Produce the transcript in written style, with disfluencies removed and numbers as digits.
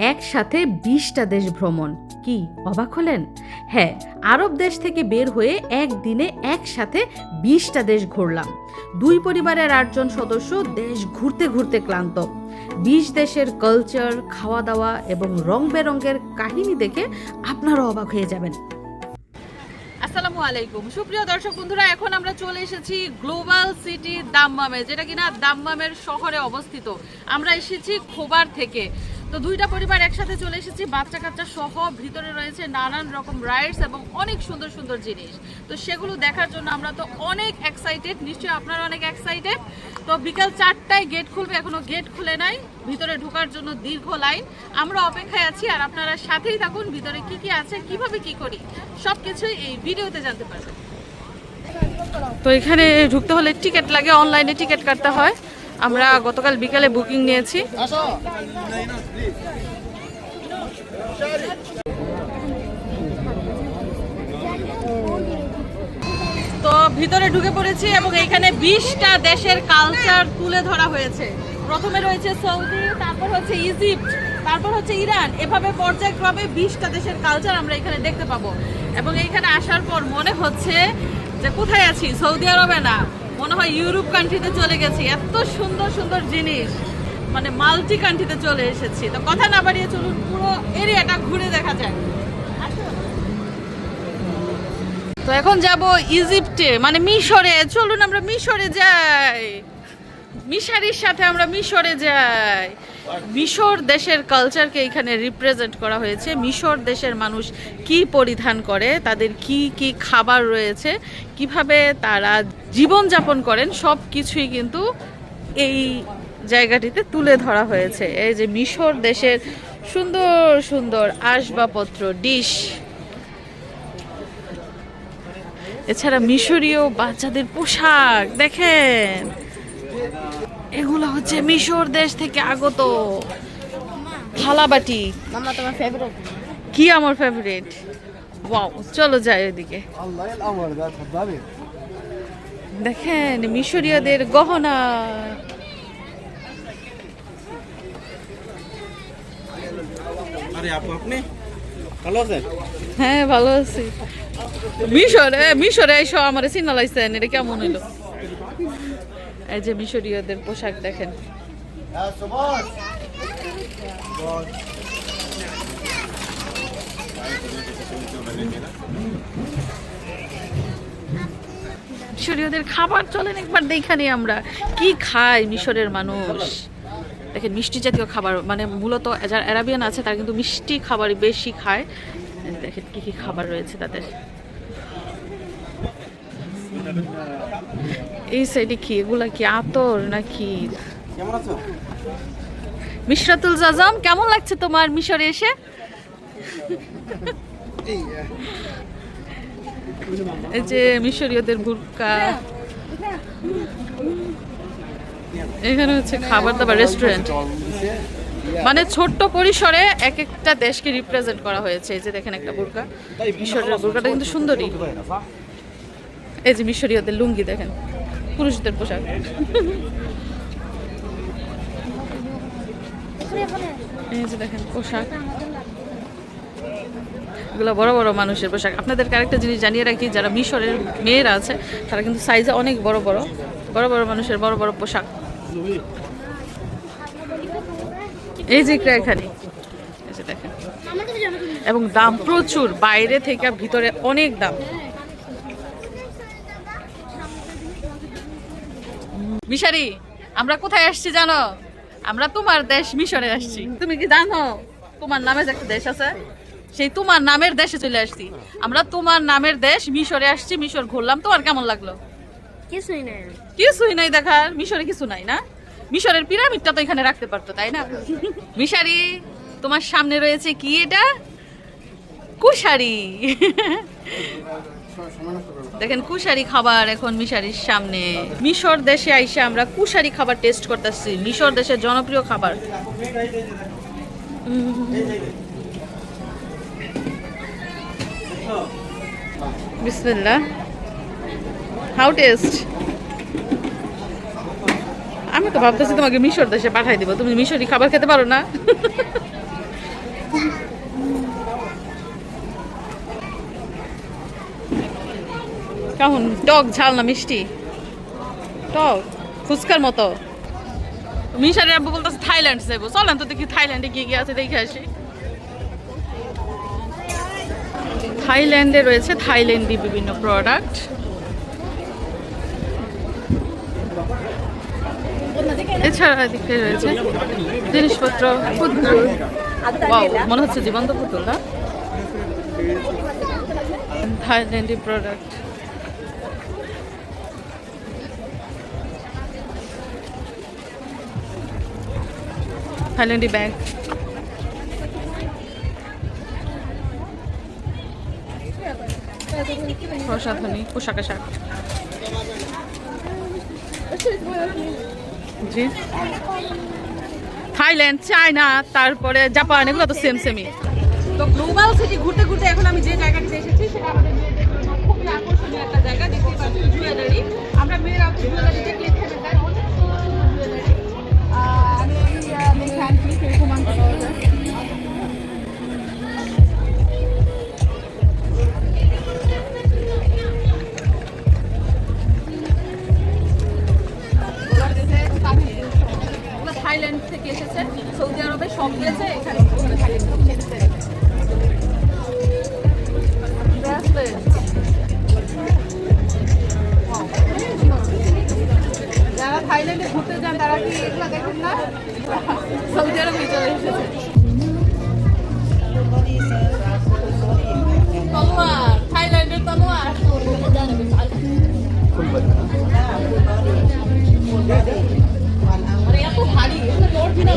একসাথে 20টা দেশ ভ্রমণ। কি অবাক হলেন? হ্যাঁ, আরব দেশ থেকে বের হয়ে একদিনে একসাথে 20টা দেশ ঘুরলাম। দুই পরিবারের 8 জন সদস্য দেশ ঘুরতে ঘুরতে ক্লান্ত। 20 দেশের কালচার, খাওয়া দাওয়া এবং রং বেরঙের কাহিনী দেখে আপনারা অবাক হয়ে যাবেন। আসসালামু আলাইকুম সুপ্রিয় দর্শক বন্ধুরা, এখন আমরা চলে এসেছি গ্লোবাল সিটি দাম্মামে, যেটা কিনা দাম্মামের শহরে অবস্থিত। আমরা এসেছি খোবার থেকে। তো দুইটা পরিবার একসাথে চলে এসেছি, বাচ্চা কাচ্চা সহ। ভিতরে রয়েছে নানান রকম রাইডস এবং অনেক সুন্দর সুন্দর জিনিস। তো সেগুলো দেখার জন্য আমরা তো অনেক এক্সাইটেড, নিশ্চয়ই আপনারা অনেক এক্সাইটেড। তো বিকাল 4টায় গেট খুলবে, এখনো গেট খুলে নাই। ভিতরে ঢোকার জন্য দীর্ঘ লাইন, আমরা অপেক্ষায় আছি। আর আপনারা সাথেই থাকুন, ভিতরে কি কি আছে, কিভাবে কি করি, সবকিছুই এই ভিডিওতে জানতে পারবেন। তো এখানে ঢুকতে হলে টিকিট লাগে, অনলাইনে টিকিট কাটতে হয়। আমরা গতকাল বিকালে বুকিং নিয়েছি। তো ভিতরে ঢুকে পড়েছি এবং এখানে 20টা দেশের কালচার তুলে ধরা হয়েছে। প্রথমে রয়েছে সৌদি, তারপর হচ্ছে ইজিপ্ট, তারপর হচ্ছে ইরান। এভাবে পর্যায়ক্রমে 20টা দেশের কালচার আমরা এখানে দেখতে পাবো। এবং এইখানে আসার পর মনে হচ্ছে যে কোথায় আছি, সৌদি আরবে না, মনে হয় ইউরোপ কান্ট্রিতে চলে গেছি। এত সুন্দর সুন্দর জিনিস, মানে মাল্টি কান্ট্রিতে চলে এসেছি। তো কথা না বাড়িয়ে চলুন পুরো এরিয়াটা ঘুরে দেখা যায়। তো এখন যাব ইজিপ্টে, মানে মিশরে। চলুন আমরা মিশরে যাই, মিশারির সাথে আমরা মিশরে যাই। মিশর দেশের কালচারকে এখানে রিপ্রেজেন্ট করা হয়েছে। মিশর দেশের মানুষ কি পরিধান করে, তাদের কি কি খাবার রয়েছে, কিভাবে তারা জীবনযাপন করেন, সব কিছুই কিন্তু এই জায়গাটিতে তুলে ধরা হয়েছে। এই যে মিশর দেশের সুন্দর সুন্দর আসবাবপত্র, ডিশ, এছাড়া মিশরীয় বাচ্চাদের পোশাক দেখেন। এগুলো হচ্ছে মিশর দেশ থেকে আগত থালাবাটি। কি আমার ফেভারিট? ওয়াও, চলো যাই ওইদিকে। দেখেন মিশরীয়দের গহনা। হ্যাঁ ভালো আছি। মিশরে এসো, আমার চিনা লাইছেন, এটা কেমন হইলো? এই যে মিশরীয়দের পোশাক দেখেন। মিশরীয়দের খাবার চলেন একবার দেখানি আমরা কি খায় মিশরের মানুষ। দেখেন মিষ্টি জাতীয় খাবার, মানে মূলত যারা আরাবিয়ান আছে তারা কিন্তু মিষ্টি খাবারই বেশি খায়। দেখেন কি কি খাবার রয়েছে তাদের। এই সাইডে কি এগুলা, কি আতর নাকি? মিশরাতুল জাজাম, কেমন লাগছে তোমার মিশরে এসে? এই যে মিশরীয়দের বুরকা। এখানে হচ্ছে খাবার দাবার রেস্টুরেন্ট, মানে ছোট্ট পরিসরে এক একটা দেশকে রিপ্রেজেন্ট করা হয়েছে। এই যে দেখেন একটা বুরকা, মিশরের বুরকাটা কিন্তু সুন্দরী। এই যে মিশরীয়দের লুঙ্গি দেখেন, পুরুষদের পোশাক। এই যে দেখেন পোশাক, এগুলো বড় বড় মানুষের পোশাক। আপনাদেরকে আরেকটা জিনিস জানিয়ে রাখি, যারা মিশরের মেয়েরা আছে তারা কিন্তু সাইজে অনেক বড় বড় মানুষের বড় বড় পোশাক। এই যে এখানে দেখেন, এবং দাম প্রচুর, বাইরে থেকে ভিতরে অনেক দাম। মিশারি, আমরা কোথায় আসছি জানো? আমরা তোমার দেশ মিশরে আসছি। তুমি কি জানো তোমার নামে যে একটা দেশ আছে, সেই তোমার নামের দেশে চলে আসছি আমরা। তোমার নামের দেশ মিশরে আসছি, মিশর ঘুরলাম। তোমার কেমন লাগলো? কিছুই নাই দেখার, মিশরে কিছু নাই না? মিশরের পিরামিডটা তো এখানে রাখতে পারতো, তাই না? মিশারি, তোমার সামনে রয়েছে কি? এটা কুশারি। দেখেন কুশারি খাবার এখন মিশারির সামনে। মিশর দেশে আইসা আমরা কুশারি খাবার টেস্ট করতেছি, মিশর দেশের জনপ্রিয় খাবার। বিসমিল্লাহ। How test? আমি তো ভাবতেছি তোমাকে মিশর দেশে পাঠাই দিব, তুমি মিশরি খাবার খেতে পারো না? কেমন টক ঝাল না মিষ্টি? টক ফুচকার মতো। মিশারের আব্বু বলতেছে থাইল্যান্ড যাবো, চলেন তো দেখি থাইল্যান্ডে কি কি আছে দেখে আসি। থাইল্যান্ডে রয়েছে থাইল্যান্ডি বিভিন্ন প্রোডাক্ট। এছাড়া এদিকে রয়েছে জিনিসপত্র, পুতুল। ওয়াও, মনে হচ্ছে জীবন্ত পুতুল না? থাইল্যান্ডি প্রোডাক্ট। থাইল্যান্ডি ব্যাগ, প্রসাধনী, পোশাক আশাক। জি, থাইল্যান্ড, চায়না, তারপরে জাপান, এগুলো তো সেম সেমই। তো গ্লোবাল সিটি ঘুরতে ঘুরতে এখন আমি যে জায়গাটিতে এসেছি সেটা আমাদের মেয়েদের জন্য খুবই আকর্ষণীয় একটা জায়গা। দেখতেই পাচ্ছি জুয়েলারি। আমরা মেয়েরা জুয়েলারিতে ক্লিক খেতে যাই, অনেক সুন্দর সুন্দর জুয়েলারি। আমি দেখে আনছি সেরকম আনতে পাওয়া যায়। থাইল্যান্ড থেকে এসেছে, সৌদি আরবে সব দিয়েছে, এখানে যারা থাইল্যান্ডে ঘুরতে যান তারা কি এগুলো দেখেন না? সৌদি আরবে চলে এসেছে। তলোয়ার, থাইল্যান্ডের তলোয়ার। মানে এত ভারী, অরিজিনাল